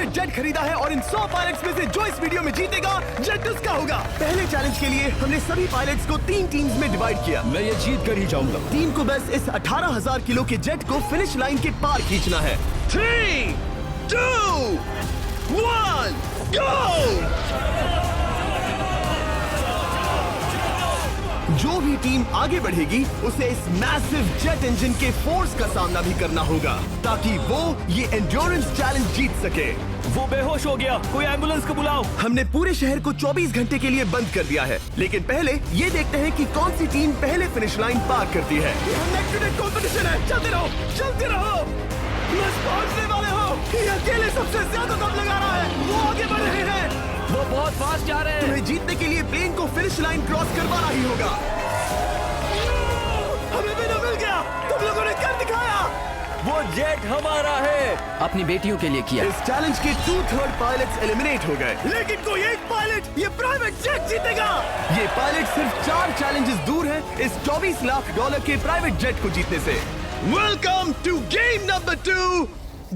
Private jet खरीदा है और इन 100 पायलट्स में से जो इस वीडियो में जीतेगा जेट उसका होगा। पहले चैलेंज के लिए हमने सभी पायलट्स को 3 टीम्स में डिवाइड किया। मैं ये जीत कर ही जाऊंगा। टीम को बस इस 18,000 किलो के जेट को फिनिश लाइन के पार खींचना है। 3, 2, 1, गो! जो भी टीम आगे बढ़ेगी उसे इस मैसिव जेट इंजन के फोर्स का सामना भी करना होगा ताकि वो ये एंड्योरेंस चैलेंज जीत सके। वो बेहोश हो गया, कोई एम्बुलेंस को बुलाओ। हमने पूरे शहर को 24 घंटे के लिए बंद कर दिया है, लेकिन पहले ये देखते हैं कि कौन सी टीम पहले फिनिश लाइन पार करती है। कंपटीशन है, चलते रहो, चलते रहो। बस पहुंचने वाले हो। ये अकेले सबसे ज्यादा दम लगा रहा है, वो आगे बढ़ रहे हैं। वो बहुत फास्ट जा रहे हैं। तुम्हें जीतने के लिए प्लेन को फिनिश लाइन क्रॉस करवाना ही होगा। हमें विनर मिल गया, तुम लोगों ने कर दिखाया। वो जेट हमारा है। अपनी बेटियों के लिए किया। इस चैलेंज के 2/3 पायलट्स एलिमिनेट हो गए, लेकिन कोई एक पायलट ये प्राइवेट जेट जीतेगा। ये पायलट सिर्फ 4 चैलेंजेस दूर है इस $24 लाख के प्राइवेट जेट को जीतने से। Welcome to game number 2,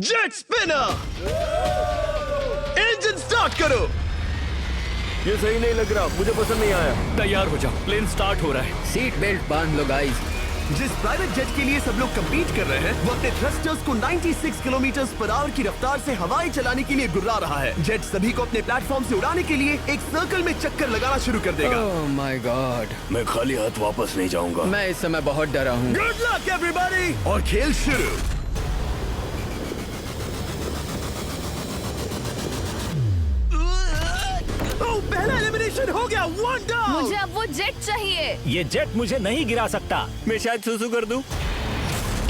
jet spinner. Engine start करो। ये सही नहीं लग रहा, मुझे पसंद नहीं आया। तैयार हो जाओ, प्लेन स्टार्ट हो रहा है। सीट बेल्ट बांध लो गाइस। जिस प्राइवेट जेट के लिए सब लोग कम्पीट कर रहे हैं वो अपने थ्रस्टर्स को 96 किलोमीटर पर आवर की रफ्तार से हवाएं चलाने के लिए गुर्रा रहा है। जेट सभी को अपने प्लेटफॉर्म से उड़ाने के लिए एक सर्कल में चक्कर लगाना शुरू कर देगा। ओह माय गॉड, मैं खाली हाथ वापस नहीं जाऊंगा। मैं इस समय बहुत डरा हूँ। गुड लक एवरीबॉडी, और खेल शुरू। पहला एलिमिनेशन हो गया, 1 डाउन। मुझे अब वो जेट चाहिए। ये जेट मुझे नहीं गिरा सकता। मैं शायद सुसु कर दूं।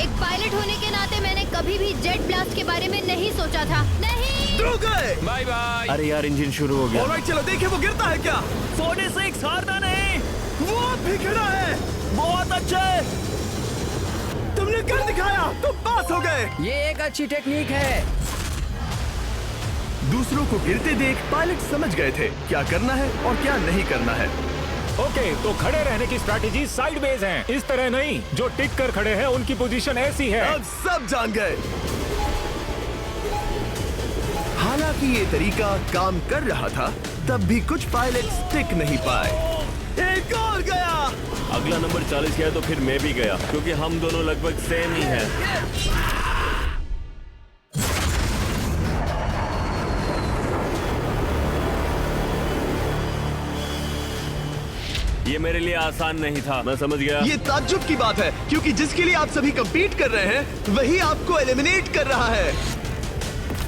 एक पायलट होने के नाते मैंने कभी भी जेट ब्लास्ट के बारे में नहीं सोचा था। नहीं। दो गए। Bye bye. अरे यार, इंजन शुरू हो गया। ऑलराइट, चलो देखें वो गिरता है क्या। 46 हारना नहीं। वो भी खड़ा है। बहुत अच्छे। तुमने कर दिखाया, तुम पास हो गए। ये एक अच्छी टेक्निक है। दूसरों को गिरते देख पायलट समझ गए थे क्या करना है और क्या नहीं करना है। ओके, तो खड़े रहने की स्ट्रैटेजी साइडवेज है, इस तरह नहीं। जो टिक कर खड़े हैं उनकी पोजीशन ऐसी है। अब सब जान गए। हालांकि ये तरीका काम कर रहा था, तब भी कुछ पायलट टिक नहीं पाए। एक और गया। अगला नंबर 40 गया तो फिर मैं भी गया, क्योंकि हम दोनों लगभग सेम ही हैं। ये मेरे लिए आसान नहीं था, मैं समझ गया। ये ताज्जुब की बात है, क्योंकि जिसके लिए आप सभी कंपीट कर रहे हैं वही आपको एलिमिनेट कर रहा है।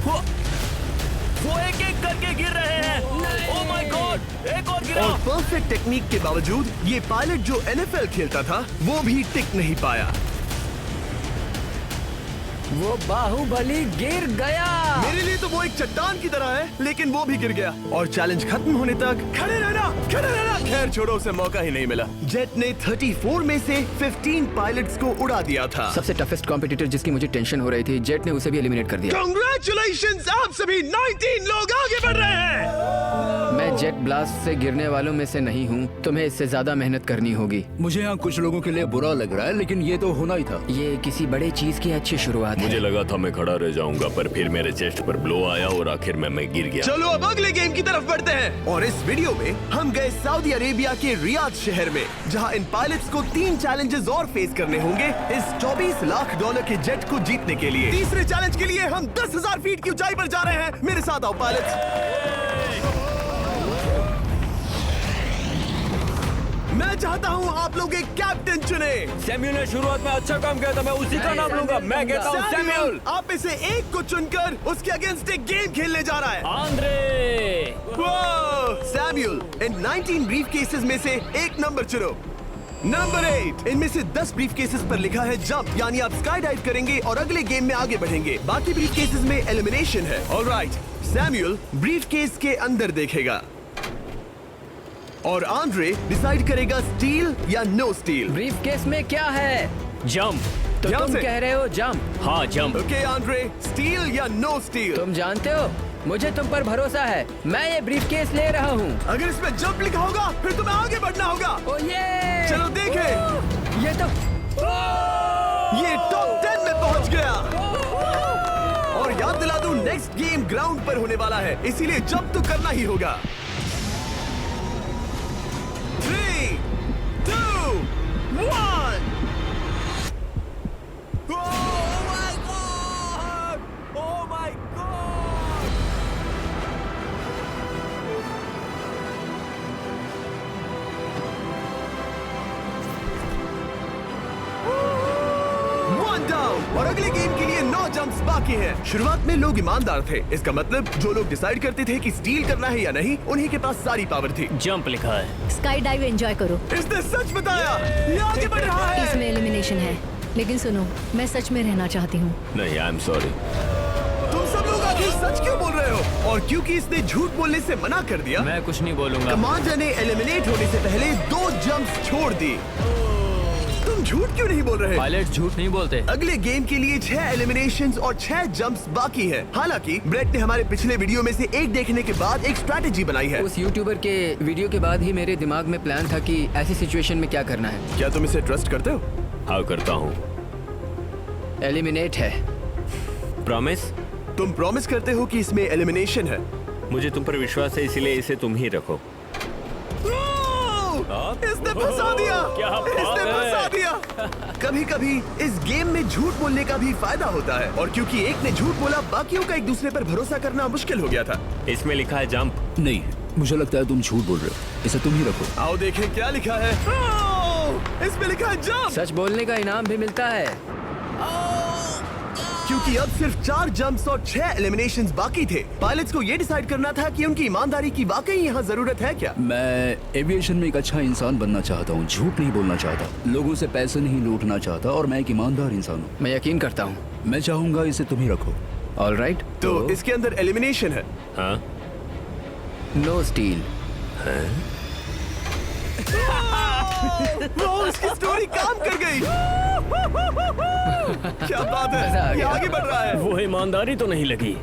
वो एक एक करके गिर रहे हैं। ओह माय गॉड, एक और गिरा। और परफेक्ट टेक्निक के बावजूद ये पायलट जो NFL खेलता था वो भी टिक नहीं पाया। वो बाहुबली गिर गया। मेरे लिए तो वो एक चट्टान की तरह है, लेकिन वो भी गिर गया। और चैलेंज खत्म होने तक खड़े रहना, खड़े रहना। खैर छोड़ो, उसे मौका ही नहीं मिला। जेट ने 34 में से 15 पायलट्स को उड़ा दिया था। सबसे टफेस्ट कॉम्पिटिटर जिसकी मुझे टेंशन हो रही थी, जेट ने उसे भी एलिमिनेट कर दिया। कांग्रेचुलेशंस, आप सभी 19 लोग आगे बढ़ रहे हैं। मैं जेट ब्लास्ट से गिरने वालों में से नहीं हूँ। तुम्हें इससे ज्यादा मेहनत करनी होगी। मुझे यहाँ कुछ लोगों के लिए बुरा लग रहा है, लेकिन ये तो होना ही था। ये किसी बड़े चीज की अच्छी शुरुआत है। मुझे लगा था मैं खड़ा रह जाऊंगा, पर फिर मेरे चेस्ट पर ब्लो आया और आखिर में मैं गिर गया। चलो अब अगले गेम की तरफ बढ़ते हैं। और इस वीडियो में हम गए सऊदी अरेबिया के रियाद शहर में, जहां इन पायलट्स को 3 चैलेंजेस और फेस करने होंगे इस $24 लाख के जेट को जीतने के लिए। तीसरे चैलेंज के लिए हम 10,000 फीट की ऊंचाई पर जा रहे हैं। मेरे साथ आओ पायलट्स। मैं चाहता हूँ आप लोग एक कैप्टन चुने। सैमुअल ने शुरुआत में अच्छा काम किया था, मैं उसी का नाम लूंगा। मैं कहता हूँ सैमुअल। आप में से एक को चुनकर उसके अगेंस्ट एक गेम खेलने जा रहा है। आंद्रे। सैमुअल, इन 19 ब्रीफ केसेस में से एक नंबर चुनो। नंबर 8। इनमें से 10 ब्रीफ केसेस पर लिखा है जंप, यानी आप स्काई डाइव करेंगे और अगले गेम में आगे बढ़ेंगे। बाकी ब्रीफ केसेस में एलिमिनेशन है। ऑलराइट, सैमुअल ब्रीफ केस के अंदर देखेगा और आंद्रे डिसाइड करेगा स्टील या नो स्टील। ब्रीफ केस में क्या है? जंप। तो ध्यान तुम से। कह रहे हो जंप। हाँ, जंप। ओके आंद्रे, स्टील या नो स्टील? तुम जानते हो, मुझे तुम पर भरोसा है। मैं ये ब्रीफ केस ले रहा हूँ। अगर इसमें जंप लिखा होगा फिर तुम्हें आगे बढ़ना होगा। ओ ये चलो देखें। ये तो ये टॉप 10 में पहुंच गया। और याद याद दिला दूं, नेक्स्ट गेम ग्राउंड पर होने वाला है, इसीलिए जंप तो करना ही होगा। 3, 2, 1। और अगले गेम के लिए 9 जंप्स बाकी हैं। शुरुआत में लोग ईमानदार थे, इसका मतलब जो लोग डिसाइड करते थे कि स्टील करना है या नहीं, उन्हीं के पास सारी पावर थी। जंप लिखा है। स्काई डाइव एंजॉय करो। इसने सच बताया, ये आगे बढ़ रहा है। इसमें एलिमिनेशन है, लेकिन सुनो, मैं सच में रहना चाहती हूँ। नहीं, आई एम सॉरी। तुम सब लोग आखिर सच क्यों बोल रहे हो? और क्योंकि इसने झूठ बोलने से मना कर दिया, मैं कुछ नहीं बोलूंगा। कमांडर ने एलिमिनेट होने से पहले 2 जंप्स छोड़ दी। तुम झूठ क्यों नहीं बोल रहे? पायलट झूठ नहीं बोलते। अगले गेम के लिए 6 एलिमिनेशंस और 6 जंप्स बाकी हैं। हालांकि ब्रेट ने हमारे पिछले वीडियो में से एक देखने के बाद एक स्ट्रैटेजी बनाई है। उस यूट्यूबर के वीडियो के बाद ही मेरे दिमाग में प्लान था कि ऐसी सिचुएशन में क्या करना है। क्या तुम इसे ट्रस्ट करते हो? हाँ, करता हूँ। एलिमिनेट है। प्रॉमिस? तुम प्रॉमिस करते हो कि इसमें एलिमिनेशन है? मुझे तुम पर विश्वास है, इसीलिए इसे तुम ही रखो। इसने फंसा दिया। क्या बात इसने है? फंसा दिया। कभी-कभी इस गेम में झूठ बोलने का भी फायदा होता है, और क्योंकि एक ने झूठ बोला, बाकियों का एक दूसरे पर भरोसा करना मुश्किल हो गया था। इसमें लिखा है जंप। नहीं, मुझे लगता है तुम झूठ बोल रहे हो। इसे तुम ही रखो। आओ देखें क्या लिखा है। इसमें लिखा है जंप। सच बोलने का इनाम भी मिलता है। क्योंकि अब सिर्फ 4 जंप्स और 6 एलिमिनेशंस बाकी थे, पायलट्स को ये डिसाइड करना था कि उनकी ईमानदारी की वाकई यहाँ जरूरत है क्या। मैं एविएशन में एक अच्छा इंसान बनना चाहता हूँ, झूठ नहीं बोलना चाहता, लोगों से पैसे नहीं लूटना चाहता, और मैं एक ईमानदार इंसान हूँ। मैं यकीन करता हूँ। मैं चाहूंगा इसे तुम ही रखो। All right. तो इसके अंदर एलिमिनेशन है। हाँ, नो स्टील। वो इसकी स्टोरी काम कर गई। क्या बात मजा आ है, ये गया। आगे बढ़ रहा है। वो ईमानदारी तो नहीं लगी।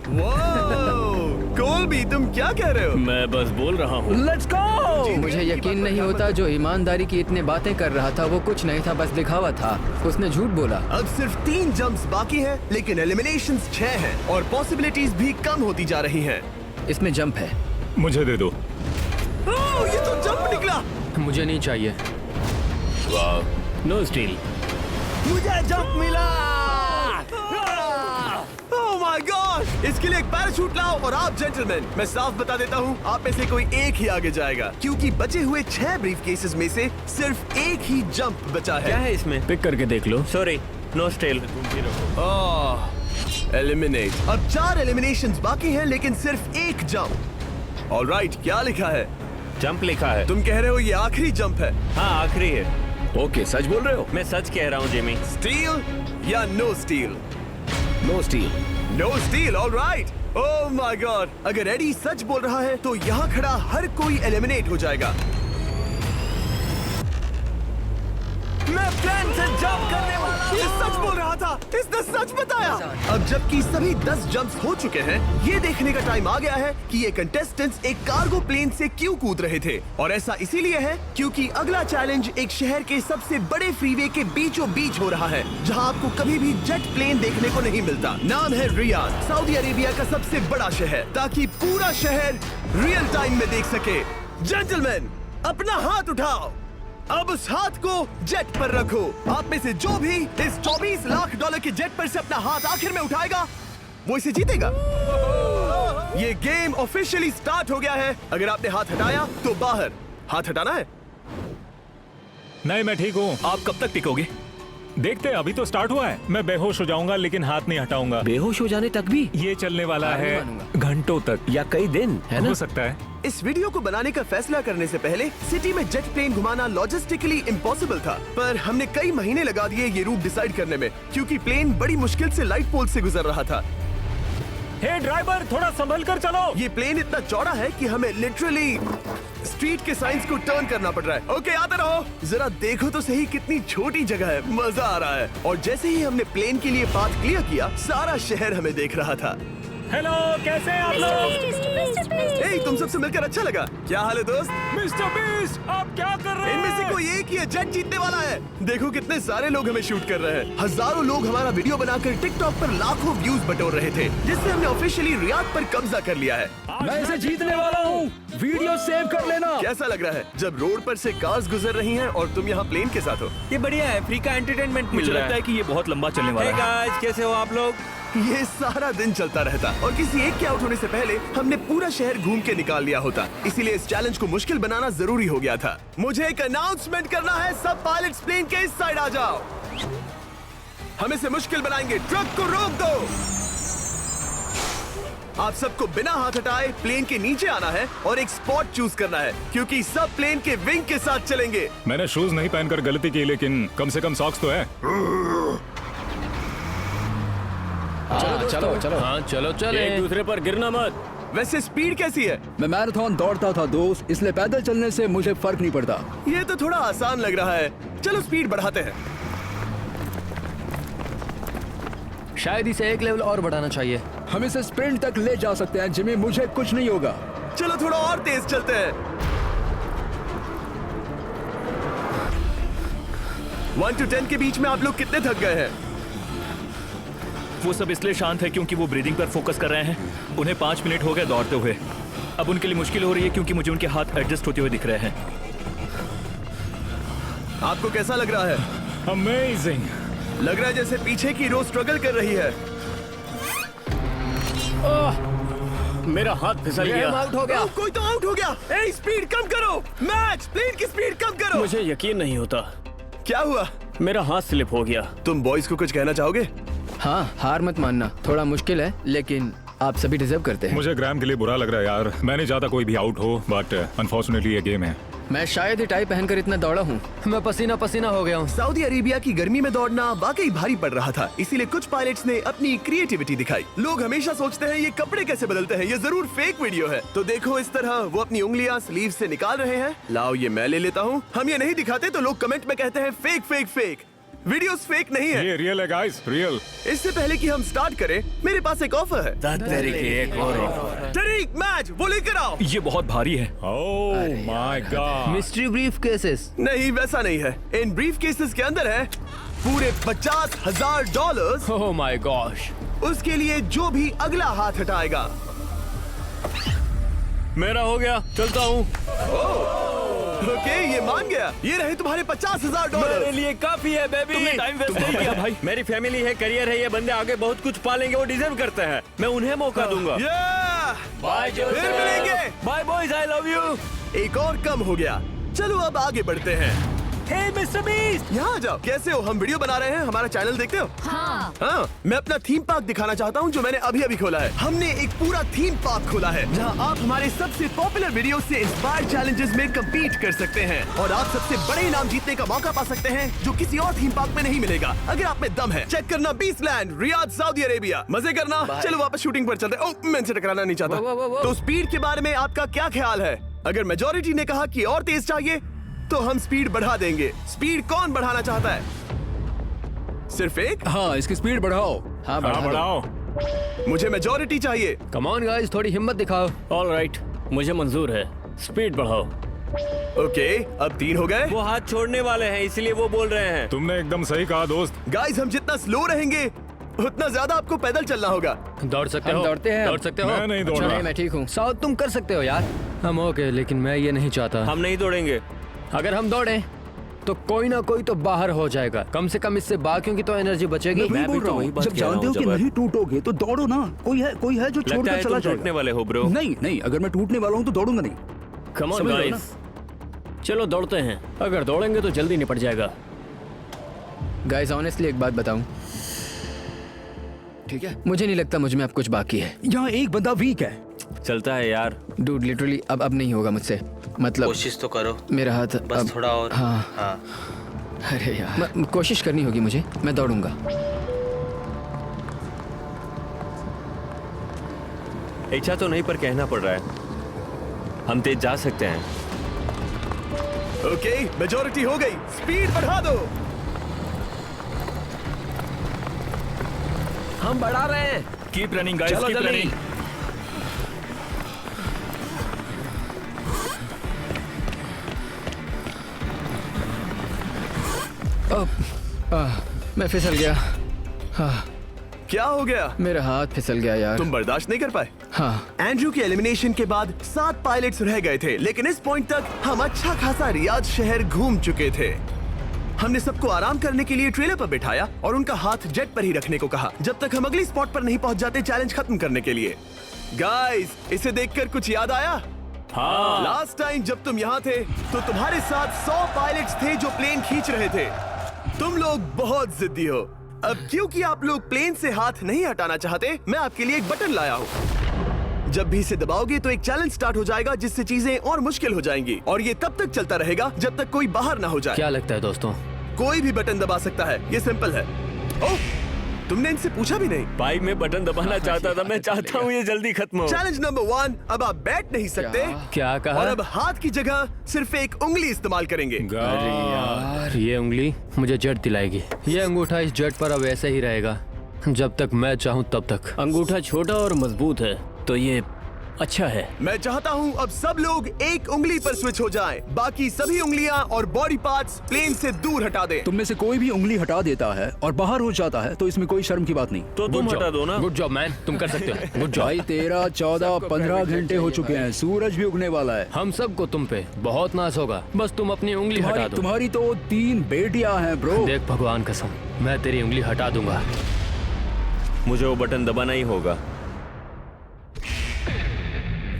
कोलबी, तुम क्या कह रहे हो? मैं बस बोल रहा हूँ। Let's go. मुझे यकीन नहीं होता जो ईमानदारी की इतने बातें कर रहा था वो कुछ नहीं था, बस दिखावा था। उसने झूठ बोला। अब सिर्फ 3 जंप्स बाकी हैं, लेकिन एलिमिनेशंस 6 हैं और पॉसिबिलिटीज भी कम होती जा रही हैं। इसमें जंप है। मुझे दे दो। ओह, ये तो जंप निकला। मुझे नहीं चाहिए। No steel. मुझे जंप मिला। ओह माय गॉड, इसके लिए एक पैराशूट लाओ। और आप जेंटलमैन, मैं साफ बता देता हूँ, आप में से कोई एक ही आगे जाएगा, क्योंकि बचे हुए 6 ब्रीफ केसेस में से सिर्फ एक ही जंप बचा क्या है। है इसमें? पिक करके देख लो। Sorry, no still. एलिमिनेट। अब 4 एलिमिनेशंस बाकी हैं, लेकिन सिर्फ एक जंप। ऑलराइट, क्या लिखा है? जंप लिखा है। तुम कह रहे हो ये आखिरी जंप है? हाँ, आखिरी है। ओके, सच बोल रहे हो? मैं सच कह रहा हूँ जिमी। स्टील या no steel? No steel. No steel, alright. Oh my God, अगर एडी सच बोल रहा है तो यहाँ खड़ा हर कोई एलिमिनेट हो जाएगा। मैं प्लान से जंप करने वाला। ये सच बोल रहा था, इसने सच बताया। अब जबकि सभी 10 जंप्स हो चुके हैं, ये देखने का टाइम आ गया है कि ये कंटेस्टेंट्स एक कार्गो प्लेन से क्यों कूद रहे थे। और ऐसा इसीलिए है क्योंकि अगला चैलेंज एक शहर के सबसे बड़े फ्रीवे के बीचों बीच हो रहा है, जहां आपको कभी भी जेट प्लेन देखने को नहीं मिलता। नाम है रियाद, सऊदी अरेबिया का सबसे बड़ा शहर, ताकि पूरा शहर रियल टाइम में देख सके। जेंटलमैन, अपना हाथ उठाओ। अब उस हाथ को जेट पर रखो। आप में से जो भी इस 24 लाख डॉलर के जेट पर से अपना हाथ आखिर में उठाएगा, वो इसे जीतेगा। ये गेम ऑफिशियली स्टार्ट हो गया है। अगर आपने हाथ हटाया तो बाहर। हाथ हटाना है। नहीं, मैं ठीक हूँ। आप कब तक टिकोगे? देखते हैं, अभी तो स्टार्ट हुआ है। मैं बेहोश हो जाऊंगा लेकिन हाथ नहीं हटाऊंगा। बेहोश हो जाने तक भी? ये चलने वाला हार नहीं है मानूंगा। घंटों तक या कई दिन, है ना? हो सकता है। इस वीडियो को बनाने का फैसला करने से पहले सिटी में जेट प्लेन घुमाना लॉजिस्टिकली इम्पॉसिबल था, पर हमने कई महीने लगा दिए ये रूट डिसाइड करने में, क्योंकि प्लेन बड़ी मुश्किल से लाइट पोल से गुजर रहा था। हे ड्राइवर, थोड़ा संभल कर चलो। ये प्लेन इतना चौड़ा है कि हमें लिटरली स्ट्रीट के साइंस को टर्न करना पड़ रहा है। ओके, आते रहो। जरा देखो तो सही कितनी छोटी जगह है, मजा आ रहा है। और जैसे ही हमने प्लेन के लिए पाथ क्लियर किया, सारा शहर हमें देख रहा था। हेलो, कैसे हैं आप लोग? ए, तुम सबसे मिलकर अच्छा लगा। क्या हाल है दोस्त? मिस्टर बीस्ट, आप क्या कर रहे इनमें से हैं? कोई एक ही है जेट जीतने वाला है। देखो कितने सारे लोग हमें शूट कर रहे हैं। हजारों लोग हमारा वीडियो बनाकर टिकटॉक पर लाखों व्यूज बटोर रहे थे, जिससे हमने ऑफिशियली रियाद पर कब्जा कर लिया है। मैं इसे जीतने वाला हूँ। वीडियो सेव कर लेना। कैसा लग रहा है जब रोड पर से कार्स गुजर रही हैं और तुम यहाँ प्लेन के साथ हो? ये बढ़िया है, फ्री का एंटरटेनमेंट मिल मुझे रहा लगता है कि ये बहुत लंबा चलने वाला है। है। गाइस, कैसे हो आप लोग? ये सारा दिन चलता रहता और किसी एक के आउट होने से पहले हमने पूरा शहर घूम के निकाल लिया होता। इसीलिए इस चैलेंज को मुश्किल बनाना जरूरी हो गया था। मुझे एक अनाउंसमेंट करना है, सब पायलट्स प्लेन के इस साइड आ जाओ। हम इसे मुश्किल बनाएंगे, ट्रक को रोक दो। आप सबको बिना हाथ हटाए प्लेन के नीचे आना है और एक स्पॉट चूज करना है, क्योंकि सब प्लेन के विंग के साथ चलेंगे। मैंने शूज नहीं पहनकर गलती की, लेकिन कम से कम सॉक्स तो है। चलो चलो। हाँ चलो चले, एक दूसरे पर गिरना मत। वैसे स्पीड कैसी है? मैं मैराथन दौड़ता था दोस्त, इसलिए पैदल चलने से मुझे फर्क नहीं पड़ता। ये तो थोड़ा आसान लग रहा है। चलो स्पीड बढ़ाते हैं। शायद इसे एक लेवल और बढ़ाना चाहिए। हम इसे स्प्रिंट तक ले जा सकते हैं जिमी, मुझे कुछ नहीं होगा। चलो थोड़ा और तेज चलते हैं। 1 to 10 के बीच में आप लोग कितने थक गए हैं? वो सब इसलिए शांत है क्योंकि वो ब्रीदिंग पर फोकस कर रहे हैं। उन्हें 5 मिनट हो गए दौड़ते हुए। अब उनके लिए मुश्किल हो रही है क्योंकि मुझे उनके हाथ एडजस्ट होते हुए दिख रहे हैं। आपको कैसा लग रहा है? अमेजिंग। लग रहा है जैसे पीछे की रो स्ट्रगल कर रही है। मेरा हाथ फिसल गया। आउट हो गया। कोई तो आउट हो गया। ए, स्पीड कम करो। मैच, प्लेन की स्पीड कम करो। मुझे यकीन नहीं होता, क्या हुआ? मेरा हाथ स्लिप हो गया। तुम बॉयज को कुछ कहना चाहोगे? हाँ, हार मत मानना। थोड़ा मुश्किल है, लेकिन आप सभी डिजर्व करते हैं। मुझे ग्राम के लिए बुरा लग रहा है यार। मैं नहीं चाहता कोई भी आउट हो, बट अनफॉर्चुनेटली ये गेम है। मैं शायद ही टाई पहनकर इतना दौड़ा हूँ। मैं पसीना पसीना हो गया हूँ। सऊदी अरेबिया की गर्मी में दौड़ना वाकई भारी पड़ रहा था, इसीलिए कुछ पायलट्स ने अपनी क्रिएटिविटी दिखाई। लोग हमेशा सोचते हैं ये कपड़े कैसे बदलते हैं, ये जरूर फेक वीडियो है। तो देखो इस तरह वो अपनी उंगलियां स्लीव से निकाल रहे हैं। लाओ ये मैं ले लेता हूँ। हम ये नहीं दिखाते तो लोग कमेंट में कहते हैं fake fake fake. Videos fake नहीं है। ये रियल है गाइस, रियल। इससे पहले कि हम स्टार्ट करें, मेरे पास एक ऑफर है। एक और तरीक मैच वो लेकर आओ। ये बहुत भारी है। ओह my God. Mystery brief cases. नहीं वैसा नहीं है। इन ब्रीफ केसेस के अंदर है पूरे $50,000। Oh my gosh. उसके लिए जो भी अगला हाथ हटाएगा। मेरा हो गया, चलता हूँ। ओके, ये मान गया। ये रहे तुम्हारे $50,000। मेरे लिए काफी है बेबी। तुमने टाइम वेस्ट नहीं किया भाई। मेरी फैमिली है, करियर है, ये बंदे आगे बहुत कुछ पालेंगे, वो डिजर्व करते हैं। मैं उन्हें मौका दूंगा। बाय फिर मिलेंगे। Bye boys, I love you. एक और कम हो गया। चलो अब आगे बढ़ते हैं। हे मिस्टर बीस्ट, यहाँ आ जाओ। कैसे हो? हम वीडियो बना रहे हैं, हमारा चैनल देखते हो? हाँ, मैं अपना थीम पार्क दिखाना चाहता हूँ जो मैंने अभी अभी खोला है। हमने एक पूरा थीम पार्क खोला है जहाँ आप हमारे सबसे पॉपुलर वीडियो से इंस्पायर्ड चैलेंजेस में कम्पीट कर सकते हैं और आप सबसे बड़े इनाम जीतने का मौका पा सकते हैं जो किसी और थीम पार्क में नहीं मिलेगा। अगर आप में दम है, चेक करना beast land, Riyadh, Saudi Arabia. मजे करना। चलो वापस शूटिंग पर चलते। ओह, मैं इनसे टकराना नहीं चाहता। तो स्पीड के बारे में आपका क्या ख्याल है? अगर मेजोरिटी ने कहा कि और तेज चाहिए तो हम स्पीड बढ़ा देंगे। स्पीड कौन बढ़ाना चाहता है? सिर्फ एक? हाँ, इसकी स्पीड बढ़ाओ। हाँ, हाँ, बढ़ाओ। मुझे मेजोरिटी चाहिए। कम ऑन गाइस, थोड़ी हिम्मत दिखाओ। ऑलराइट, मुझे मंजूर है। स्पीड बढ़ाओ। ओके, अब 3 हो गए। वो हाथ छोड़ने वाले हैं, इसलिए वो बोल रहे हैं। तुमने एकदम सही कहा दोस्त। गाइस, हम जितना स्लो रहेंगे उतना ज्यादा आपको पैदल चलना होगा। दौड़ सकते हम हो? दौड़ते हैं। दौड़ सकते हो? मैं नहीं दौड़ अच्छा, रहा। नहीं, मैं ठीक हूँ। साउथ तुम कर सकते हो यार। हम ओके, लेकिन मैं ये नहीं चाहता। हम नहीं दौड़ेंगे। अगर हम दौड़े तो कोई ना कोई तो बाहर हो जाएगा। कम से कम इससे बाकियों की तो एनर्जी बचेगी। मैं बोल रहा हूँ, जब जानते हो कि नहीं टूटोगे तो दौड़ो ना। कोई है जो लगता छोड़कर है चला तुम टूटने जाएगा। वाले हो ब्रो। नहीं, अगर मैं टूटने वाला हूँ तो दौड़ूंगा नहीं। कम ऑन समझ रहे हो गाइस, चलो दौड़ते हैं। अगर दौड़ेंगे तो जल्दी निपट जाएगा। गाइस, ऑनेस्टली एक बात बताऊं, ठीक है, मुझे नहीं लगता मुझ में अब कुछ बाकी है। यहाँ एक बंदा वीक है। चलता है यार। डूड, लिटरली अब नहीं होगा मुझसे। मतलब कोशिश तो करो, मेरा हाथ बस अब, थोड़ा और। हाँ। अरे यार, कोशिश करनी होगी मुझे। मैं दौड़ूंगा। इच्छा तो नहीं, पर कहना पड़ रहा है। हम तेज जा सकते हैं। ओके, मेजोरिटी हो गई। स्पीड बढ़ा दो। हम बढ़ा रहे हैं। कीप रनिंग गाइस, चलो कीप जल्दी। रनिंग। मैं फिसल गया। क्या हो गया? मेरा हाथ फिसल गया यार। तुम बर्दाश्त नहीं कर पाए? हाँ। एंड्रू के एलिमिनेशन के बाद 7 पायलट्स रह गए थे, लेकिन इस पॉइंट तक हम अच्छा खासा रियाद शहर घूम चुके थे। हमने सबको आराम करने के लिए ट्रेलर पर बिठाया और उनका हाथ जेट पर ही रखने को कहा जब तक हम अगली स्पॉट पर नहीं पहुंच जाते चैलेंज खत्म करने के लिए। गाइस, इसे देखकर कुछ याद आया? हाँ। लास्ट टाइम जब तुम यहाँ थे तो तुम्हारे साथ 100 पायलट्स थे जो प्लेन खींच रहे थे। तुम लोग बहुत जिद्दी हो। अब क्योंकि आप लोग प्लेन से हाथ नहीं हटाना चाहते, मैं आपके लिए एक बटन लाया हूँ। जब भी इसे दबाओगे तो एक चैलेंज स्टार्ट हो जाएगा जिससे चीजें और मुश्किल हो जाएंगी और ये तब तक चलता रहेगा जब तक कोई बाहर ना हो जाए। क्या लगता है दोस्तों? कोई भी बटन दबा सकता है, ये सिंपल है। ओह, तुमने इनसे पूछा भी नहीं। भाई मैं बटन दबाना चाहता था, मैं चाहता हूँ ये जल्दी खत्म हो। चैलेंज नंबर 1, अब आप बैठ नहीं सकते क्या कहा? और अब हाथ की जगह सिर्फ एक उंगली इस्तेमाल करेंगे। अरे यार, ये उंगली मुझे जट दिलाएगी। ये अंगूठा इस जट पर अब ऐसे ही रहेगा जब तक मैं चाहूँ तब तक। अंगूठा छोटा और मजबूत है तो ये अच्छा है। मैं चाहता हूँ अब सब लोग एक उंगली पर स्विच हो जाएं, बाकी सभी उंगलियां और बॉडी पार्ट्स प्लेन से दूर हटा दें। तुम में से कोई भी उंगली हटा देता है और बाहर हो जाता है तो इसमें कोई शर्म की बात नहीं। तो तुम हटा दो ना। गुड जॉब मैन, तुम कर सकते हो। Good job. भाई 13, 14, 15 घंटे हो चुके हैं, सूरज भी उगने वाला है। हम सबको तुम पे बहुत नाज होगा, बस तुम अपनी उंगली हटा दो। तुम्हारी तो 3 बेटियां हैं ब्रो। देख भगवान कसम, मैं तेरी उंगली हटा दूंगा। मुझे वो बटन दबाना ही होगा।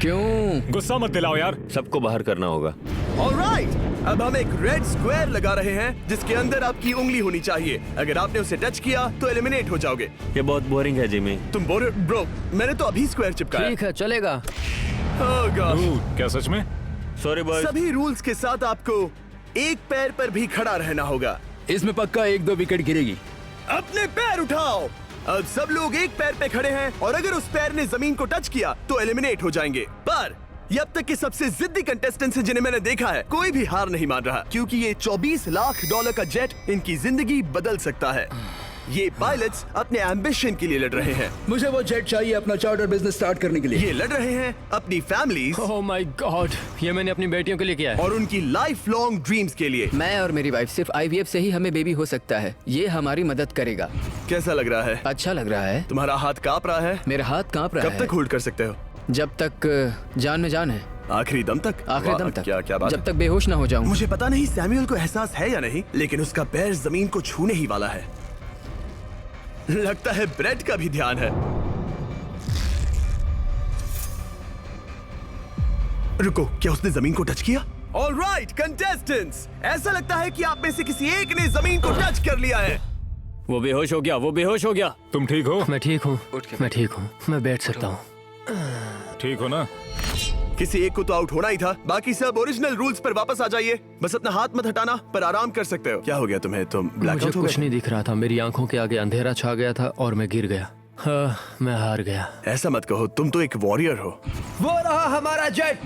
क्यों? गुस्सा मत दिलाओ यार। सबको बाहर करना होगा। ऑलराइट, अब हम एक रेड स्क्वायर लगा रहे हैं जिसके अंदर आपकी उंगली होनी चाहिए। अगर आपने उसे टच किया तो एलिमिनेट हो जाओगे। ये बहुत बोरिंग है जिमी। तुम ब्रो, मैंने तो अभी स्क्वायर चिपकाया। ठीक है, चलेगा। Oh God। क्या सच में? Sorry boy. सभी रूल्स के साथ आपको एक पैर पर भी खड़ा रहना होगा। इसमें पक्का 1-2 विकेट गिरेगी। अपने पैर उठाओ। अब सब लोग एक पैर पे खड़े हैं और अगर उस पैर ने जमीन को टच किया तो एलिमिनेट हो जाएंगे। पर ये अब तक के सबसे जिद्दी कंटेस्टेंट्स हैं जिन्हें मैंने देखा है। कोई भी हार नहीं मान रहा क्योंकि ये $24 लाख का जेट इनकी जिंदगी बदल सकता है। ये पायलट्स अपने एम्बिशन के लिए लड़ रहे हैं। मुझे वो जेट चाहिए अपना चार्टर बिजनेस स्टार्ट करने के लिए। ये लड़ रहे हैं अपनी फैमिलीज ओह माय गॉड, ये मैंने अपनी बेटियों के लिए किया है। और उनकी लाइफ लॉन्ग ड्रीम्स के लिए। मैं और मेरी वाइफ सिर्फ IVF से ही हमें बेबी हो सकता है। ये हमारी मदद करेगा। कैसा लग रहा है? अच्छा लग रहा है। तुम्हारा हाथ कांप रहा है? मेरा हाथ कांप रहा कब है। तक होल्ड कर सकते हो? जब तक जान में जान है। आखिरी दम तक? आखिरी दम वाह, तक। क्या बात जब है। तक बेहोश ना हो जाऊं। मुझे पता नहीं सैमुअल को एहसास है या नहीं, लेकिन उसका पैर जमीन को छूने ही वाला है। लगता है ब्रेड का भी ध्यान है। रुको, क्या उसने जमीन को टच किया? ऑलराइट कंटेस्टेंट्स, ऐसा लगता है कि आप में से किसी एक ने जमीन को टच कर लिया है। वो बेहोश हो गया, वो बेहोश हो गया। तुम ठीक हो? मैं ठीक हूँ, मैं ठीक हूँ, मैं बैठ सकता हूँ। ठीक हो ना? किसी एक को तो आउट होना ही था। बाकी सब ओरिजिनल रूल्स पर वापस आ जाइए। बस अपना हाथ मत हटाना, पर आराम कर सकते हो। क्या हो गया तुम्हें? तुम मुझे ब्लैकआउट हो कुछ गए? नहीं दिख रहा था। मेरी आंखों के आगे अंधेरा छा गया था और मैं गिर गया। हाँ, मैं हार गया। ऐसा मत कहो, तुम तो एक वॉरियर हो। वो रहा हमारा जेट।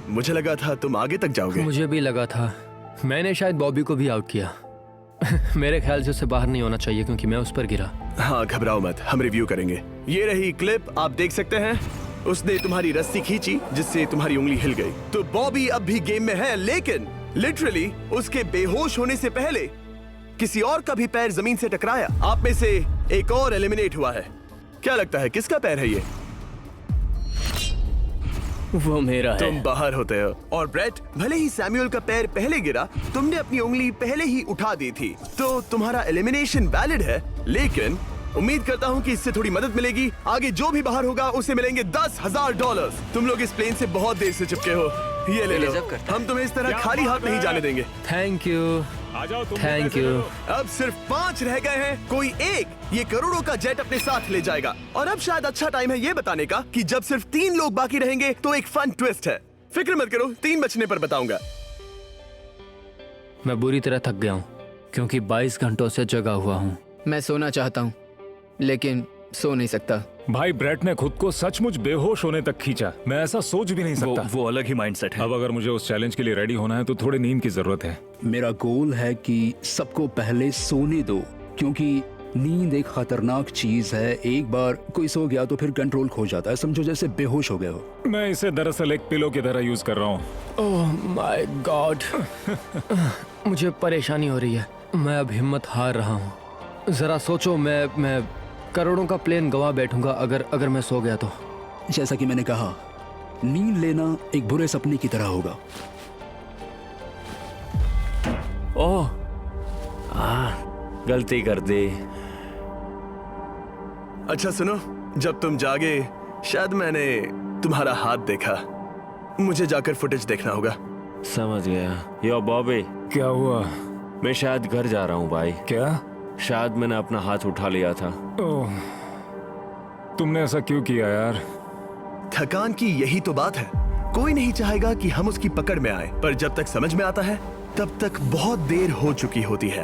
मुझे लगा था तुम आगे तक जाओगे। मुझे भी लगा था। मैंने शायद बॉबी को भी आउट किया। मेरे ख्याल से उसे बाहर नहीं होना चाहिए क्योंकि मैं उस पर गिरा। हाँ, घबराओ मत, हम रिव्यू करेंगे। ये रही क्लिप, आप देख सकते हैं। उसने तुम्हारी रस्सी खींची जिससे तुम्हारी उंगली हिल गई। तो बॉबी अब भी गेम में है, लेकिन लिटरली उसके बेहोश होने से पहले किसी और का भी पैर जमीन से टकराया। आप में से एक और एलिमिनेट हुआ है। क्या लगता है किसका पैर है ये? वो मेरा है। तुम बाहर होते हो। और ब्रेट, भले ही सैमुअल का पैर पहले गिरा, तुमने अपनी उंगली पहले ही उठा दी थी, तो तुम्हारा एलिमिनेशन वैलिड है। लेकिन उम्मीद करता हूँ कि इससे थोड़ी मदद मिलेगी। आगे जो भी बाहर होगा उसे मिलेंगे $10,000। तुम लोग इस प्लेन से बहुत देर से चिपके हो, ये ले लो। हम तुम्हें इस तरह खाली हाथ नहीं जाने देंगे। थैंक यू, आ जाओ तुम। Thank you. अब सिर्फ 5 रह गए हैं। कोई एक ये करोड़ों का जेट अपने साथ ले जाएगा। और अब शायद अच्छा टाइम है ये बताने का कि जब सिर्फ 3 लोग बाकी रहेंगे तो एक फन ट्विस्ट है। फिक्र मत करो, 3 बचने पर बताऊंगा। मैं बुरी तरह थक गया हूँ क्योंकि 22 घंटों से जगा हुआ हूँ। मैं सोना चाहता हूँ लेकिन सो नहीं सकता। भाई ब्रेट ने खुद को सचमुच बेहोश होने तक खींचा। मैं ऐसा सोच भी नहीं सकता। वो अलग ही माइंडसेट है। अब अगर मुझे उस चैलेंज के लिए रेडी होना है तो थोड़ी नींद की जरूरत है। मेरा गोल है कि सबको पहले सोने दो, क्योंकि नींद एक खतरनाक चीज है। एक बार कोई सो गया तो फिर कंट्रोल खो जाता है, समझो जैसे बेहोश हो गए हो। मैं इसे दरअसल एक पिलो की तरह यूज कर रहा हूँ। ओह माय गॉड, मुझे परेशानी हो रही है। मैं अब हिम्मत हार रहा हूँ। जरा सोचो, मैं करोड़ों का प्लेन गवा बैठूंगा अगर मैं सो गया तो। जैसा कि मैंने कहा, नींद लेना एक बुरे सपने की तरह होगा। ओह, गलती कर दी। अच्छा सुनो, जब तुम जागे शायद मैंने तुम्हारा हाथ देखा। मुझे जाकर फुटेज देखना होगा। समझ गया। यो बॉबी, क्या हुआ? मैं शायद घर जा रहा हूँ भाई। क्या? शायद मैंने अपना हाथ उठा लिया था। ओह, तुमने ऐसा क्यों किया यार? थकान की यही तो बात है। कोई नहीं चाहेगा कि हम उसकी पकड़ में आए, पर जब तक समझ में आता है तब तक बहुत देर हो चुकी होती है।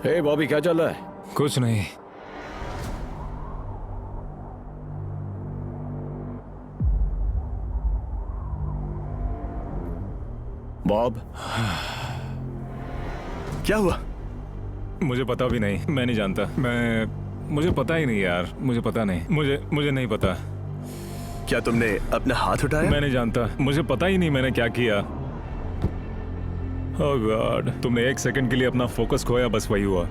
हे बॉबी, क्या चल रहा है? कुछ नहीं। बॉब, क्या हुआ? मुझे पता भी नहीं, मैं नहीं जानता। मुझे पता ही नहीं यार, मुझे पता नहीं। मुझे नहीं पता। क्या तुमने अपना हाथ उठाया? मैं नहीं जानता, मुझे पता ही नहीं मैंने क्या किया। ओह गॉड, तुमने एक सेकंड के लिए अपना फोकस खोया, बस वही हुआ।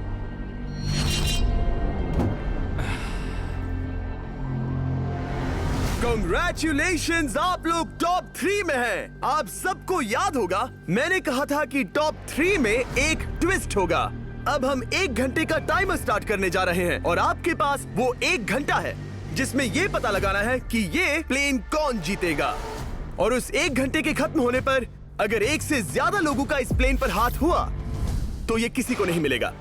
Congratulations, आप लोग टॉप 3 में हैं। आप सबको याद होगा मैंने कहा था कि टॉप 3 में एक ट्विस्ट होगा। अब हम 1 घंटे का टाइमर स्टार्ट करने जा रहे हैं और आपके पास वो 1 घंटा है जिसमें ये पता लगाना है कि ये प्लेन कौन जीतेगा। और उस 1 घंटे के खत्म होने पर अगर एक से ज्यादा लोगों का इस प्लेन पर हाथ हुआ तो ये किसी को नहीं मिलेगा।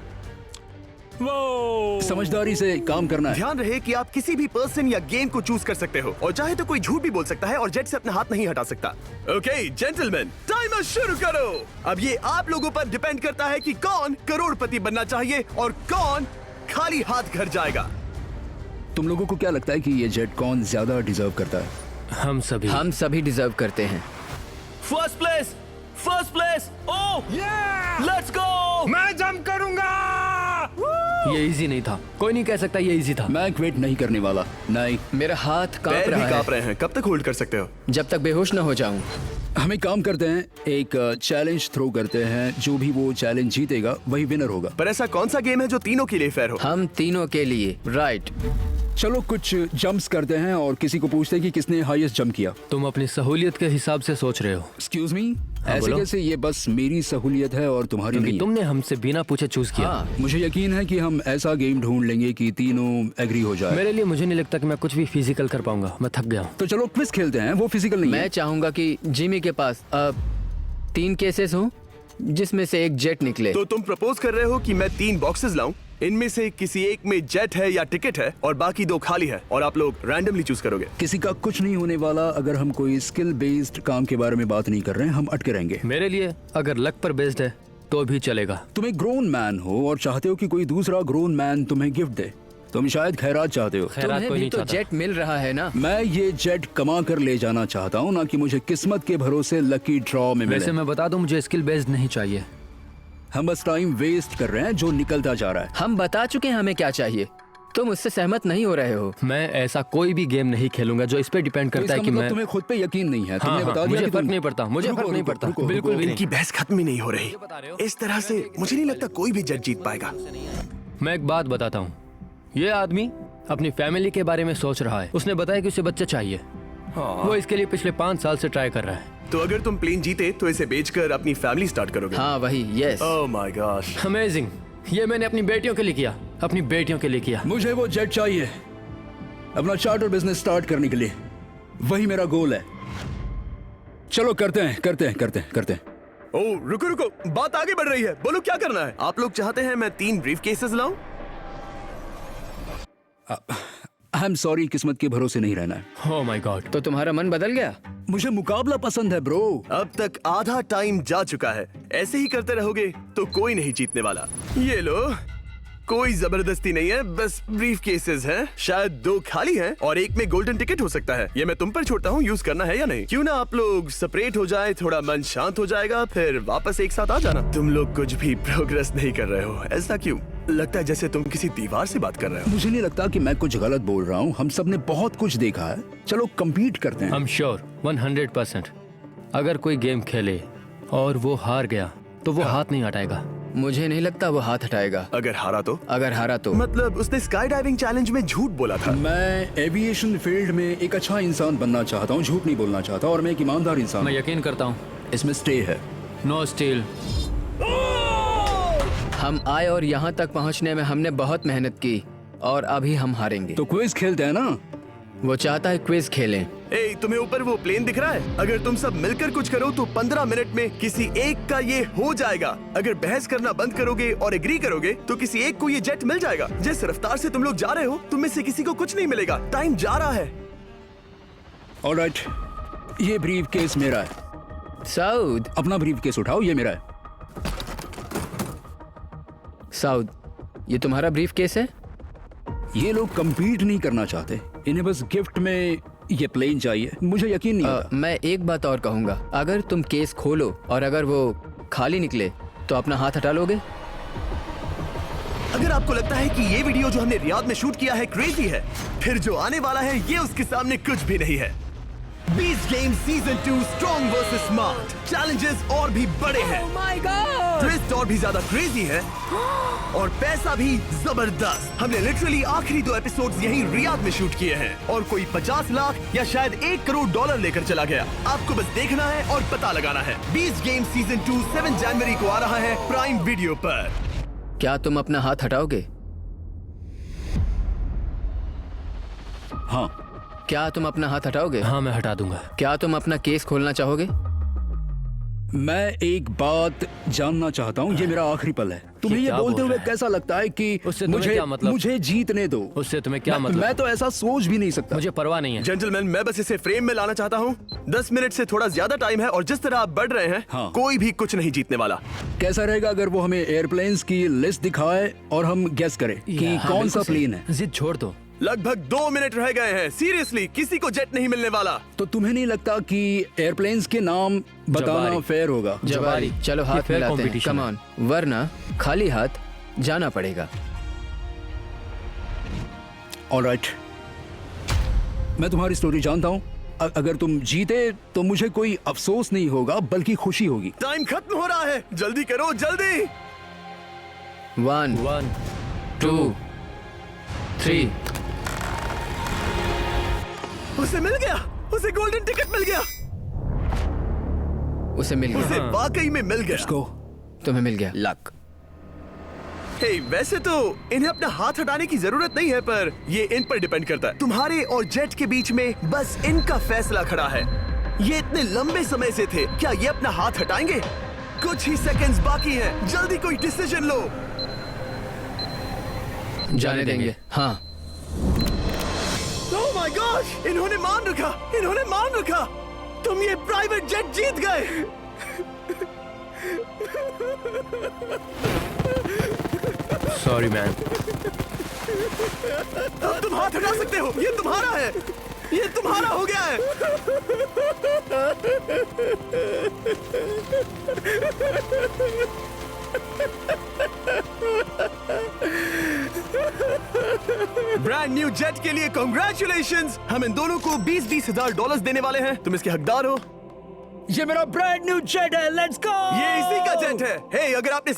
समझदारी से काम करना है। ध्यान रहे कि आप किसी भी पर्सन या गेम को चूज कर सकते हो और चाहे तो कोई झूठ भी बोल सकता है और जेट से अपना हाथ नहीं हटा सकता। ओके जेंटलमैन, टाइमर शुरू करो। अब ये आप लोगों पर डिपेंड करता है कि कौन करोड़पति बनना चाहिए और कौन खाली हाथ घर जाएगा। तुम लोगों को क्या लगता है कि ये जेट कौन ज्यादा डिजर्व करता है? हम सभी डिजर्व करते हैं। First place. Oh let's go. मैं जंप करूंगा। ये इजी नहीं था, कोई नहीं कह सकता ये इजी था। मैं क्विट नहीं करने वाला। नहीं, मेरा हाथ कांप पैर भी रहा कांप है। रहे हैं। कब तक होल्ड कर सकते हो? जब तक बेहोश न हो जाऊं। हम एक काम करते हैं, एक चैलेंज थ्रो करते हैं। जो भी वो चैलेंज जीतेगा वही विनर होगा। पर ऐसा कौन सा गेम है जो तीनों के लिए फेयर हो? हम तीनों के लिए, राइट। चलो कुछ जंप्स करते हैं और किसी को पूछते हैं कि किसने हाईएस्ट जंप किया। तुम अपनी सहूलियत के हिसाब से सोच रहे हो। एक्सक्यूज मी, ऐसे बोलो। कैसे? ये बस मेरी सहूलियत है और तुम्हारी क्योंकि नहीं। तुमने हमसे बिना पूछे चूज किया। हाँ, मुझे यकीन है कि हम ऐसा गेम ढूंढ लेंगे कि तीनों एग्री हो जाए। मेरे लिए मुझे नहीं लगता कि मैं कुछ भी फिजिकल कर पाऊंगा, मैं थक गया हूँ। तो चलो क्विज खेलते हैं। वो फिजिकल नहीं मैं है। चाहूंगा कि जिमी के पास 3 केसेस हों जिसमें से एक जेट निकले। तो तुम प्रपोज कर रहे हो कि मैं 3 बॉक्सेस लाऊं, इनमें से किसी एक में जेट है या टिकट है और बाकी 2 खाली है और आप लोग रैंडमली चूज करोगे। किसी का कुछ नहीं होने वाला। अगर हम कोई स्किल बेस्ड काम के बारे में बात नहीं कर रहे हैं, हम अटके रहेंगे। मेरे लिए अगर लक पर बेस्ड है तो भी चलेगा। तुम एक ग्रोन मैन हो और चाहते हो कि कोई दूसरा ग्रोन मैन तुम्हें गिफ्ट दे। तुम शायद खैरात चाहते हो। खैरात तुम्हें कोई भी नहीं तो चाहता। जेट मिल रहा है ना। मैं ये जेट कमा कर ले जाना चाहता हूँ, ना कि मुझे किस्मत के भरोसे लकी ड्रॉ में मिले। वैसे मैं बता दूं, मुझे स्किल बेस्ड नहीं चाहिए। हम बस टाइम वेस्ट कर रहे हैं जो निकलता जा रहा है। हम बता चुके हैं हमें क्या चाहिए। तुम उससे सहमत नहीं हो रहे हो। मैं ऐसा कोई भी गेम नहीं खेलूंगा जो इस पे डिपेंड तो करता इसका है कि मतलब मैं तुम्हें खुद पे यकीन नहीं है। तुमने हाँ, बता दिया मुझे कि फर्क तुम- नहीं पड़ता, मुझे रुको, फर्क नहीं रुको, पड़ता, रुको, बिल्कुल रुको। भी नहीं। इनकी बहस खत्म ही नहीं हो रही। इस तरह से मुझे नहीं लगता कोई भी जेट जीत पाएगा। मैं एक बात बताता हूँ। ये आदमी अपनी फैमिली के बारे में सोच रहा है। उसने बताया कि उसे बच्चा चाहिए। वो इसके लिए पिछले 5 साल से ट्राई कर रहा है। तो अगर तुम प्लेन जीते तो इसे बेचकर अपनी फैमिली स्टार्ट करोगे? हाँ वही, yes. Oh my gosh. Amazing. ये मैंने अपनी बेटियों के लिए किया, अपनी बेटियों के लिए किया। मुझे वो जेट चाहिए अपना चार्टर बिजनेस स्टार्ट करने के लिए। वही मेरा गोल है। चलो करते हैं। ओह रुको, बात आगे बढ़ रही है। बोलो क्या करना है? आप लोग चाहते हैं मैं 3 ब्रीफ केसेस लाऊं? आई एम सॉरी, किस्मत के भरोसे नहीं रहना है। ओह माय गॉड। तो तुम्हारा मन बदल गया? मुझे मुकाबला पसंद है ब्रो। अब तक आधा टाइम जा चुका है। ऐसे ही करते रहोगे तो कोई नहीं जीतने वाला। ये लो, कोई जबरदस्ती नहीं है, बस ब्रीफ केसेस हैं। शायद 2 खाली हैं और एक में गोल्डन टिकट हो सकता है। ये मैं तुम पर छोड़ता हूँ, यूज करना है या नहीं। क्यों ना आप लोग सेपरेट हो जाए, थोड़ा मन शांत हो जाएगा, फिर वापस एक साथ आ जाना। तुम लोग कुछ भी प्रोग्रेस नहीं कर रहे हो, ऐसा क्यों? लगता है जैसे तुम किसी दीवार से बात कर रहे हो। मुझे नहीं लगता कि मैं कुछ गलत बोल रहा हूँ। हम सब ने बहुत कुछ देखा है। चलो कम्पीट करते हैं। I'm sure 100%। अगर कोई गेम खेले और वो हार गया तो वो हाथ नहीं हटाएगा। मुझे नहीं लगता वो हाथ हटाएगा। अगर हारा तो? अगर हारा तो मतलब उसने स्काई डाइविंग चैलेंज में झूठ बोला था। मैं एविएशन फील्ड में एक अच्छा इंसान बनना चाहता हूँ, झूठ नहीं बोलना चाहता, और मैं एक ईमानदार इंसान। मैं यकीन करता हूँ। इसमें स्टे है। No steel. हम आए और यहाँ तक पहुँचने में हमने बहुत मेहनत की और अभी हम हारेंगे। तो क्विज खेलते हैं ना? वो चाहता है क्विज खेलें। ए, तुम्हें ऊपर वो प्लेन दिख रहा है? अगर तुम सब मिलकर कुछ करो तो 15 मिनट में किसी एक का ये हो जाएगा। अगर बहस करना बंद करोगे और एग्री करोगे तो किसी एक को ये जेट मिल जाएगा। जिस रफ्तार से तुम लोग जा रहे हो, तुम में से किसी को कुछ नहीं मिलेगा। टाइम जा रहा है। ऑलराइट, ये ब्रीफ केस मेरा है। साउद, अपना ब्रीफ केस उठाओ, ये मेरा है। साउद, ये तुम्हारा ब्रीफ केस है? ये लोग कम्पीट नहीं करना चाहते, इन्हें बस गिफ्ट में ये प्लेन चाहिए। मुझे यकीन नहीं आता। मैं एक बात और कहूंगा, अगर तुम केस खोलो और अगर वो खाली निकले तो अपना हाथ हटा लोगे? अगर आपको लगता है कि ये वीडियो जो हमने रियाद में शूट किया है क्रेजी है, फिर जो आने वाला है ये उसके सामने कुछ भी नहीं है। Beast game season 2 strong versus smart. Challenges और भी बड़े हैं। ट्विस्ट और भी ज्यादा क्रेजी है और पैसा भी जबरदस्त। हमने लिटरली आखिरी 2 एपिसोड्स यहीं रियाद में शूट किए हैं और कोई 50 लाख या शायद $1 करोड़ लेकर चला गया। आपको बस देखना है और पता लगाना है। बीस्ट गेम सीजन 2 7 जनवरी को आ रहा है प्राइम वीडियो पर। क्या तुम अपना हाथ हटाओगे? हाँ। क्या तुम अपना हाथ हटाओगे? हाँ, मैं हटा दूंगा। क्या तुम अपना केस खोलना चाहोगे? मैं एक बात जानना चाहता हूँ, ये मेरा आखिरी पल है। तुम्हें ये क्या बोलते बोल हुए रहा है? कैसा लगता है कि उससे तुम्हें क्या मतलब? मुझे जीतने दो? उससे तुम्हें क्या मैं- मतलब? मैं तो ऐसा सोच भी नहीं सकता। मुझे परवाह नहीं है। जेंटलमैन, मैं बस इसे फ्रेम में लाना चाहता हूँ। 10 मिनट से थोड़ा ज्यादा टाइम है और जिस तरह आप बढ़ रहे हैं, हाँ। कोई भी कुछ नहीं जीतने वाला। कैसा रहेगा अगर वो हमें एयरप्लेन्स की लिस्ट दिखाए और हम गेस करें कि हाँ, कौन सा बिल्कुल सही। प्लेन है? जिद छोड़ दो। लगभग 2 मिनट रह गए हैं। सीरियसली, किसी को जेट नहीं मिलने वाला। तो तुम्हें नहीं लगता कि एयरप्लेन्स के नाम बताना जवारी। फेयर होगा? जवारी। चलो ये हाथ fair मिलाते हैं। competition कम है। ऑन, वरना खाली हाथ जाना पड़ेगा। ऑलराइट, मैं तुम्हारी स्टोरी जानता हूँ। अगर तुम जीते तो मुझे कोई अफसोस नहीं होगा बल्कि खुशी होगी। टाइम खत्म हो रहा है, जल्दी करो, जल्दी। 1 1 2 3। उसे मिल गया, उसे गोल्डन टिकट मिल गया। उसे मिल उसे गया। वाकई में मिल गया। को तुम्हें मिल गया। लक। हे, वैसे तो इन्हें अपना हाथ हटाने की जरूरत नहीं है, पर ये इन पर डिपेंड करता है। तुम्हारे और जेट के बीच में बस इनका फैसला खड़ा है। ये इतने लंबे समय से थे, क्या ये अपना हाथ हटाएंगे? कुछ ही सेकंड्स बाकी हैं, जल्दी कोई डिसीजन लो। जाने देंगे। हाँ। ओह माय गॉड, इन्होंने मान रखा, इन्होंने मान रखा। तुम ये प्राइवेट जेट जीत गए। Sorry man. अब तुम हाथ हटा सकते हो, ये तुम्हारा है, ये तुम्हारा हो गया है। ब्रांड न्यू जेट के लिए कांग्रेचुलेशंस। हम इन दोनों को $20,000 $20,000 देने वाले हैं। तुम इसके हकदार हो। ये मेरा ब्रांड न्यू जेट है, लेट्स गो। ये इसी का जेट है। हे, अगर आपने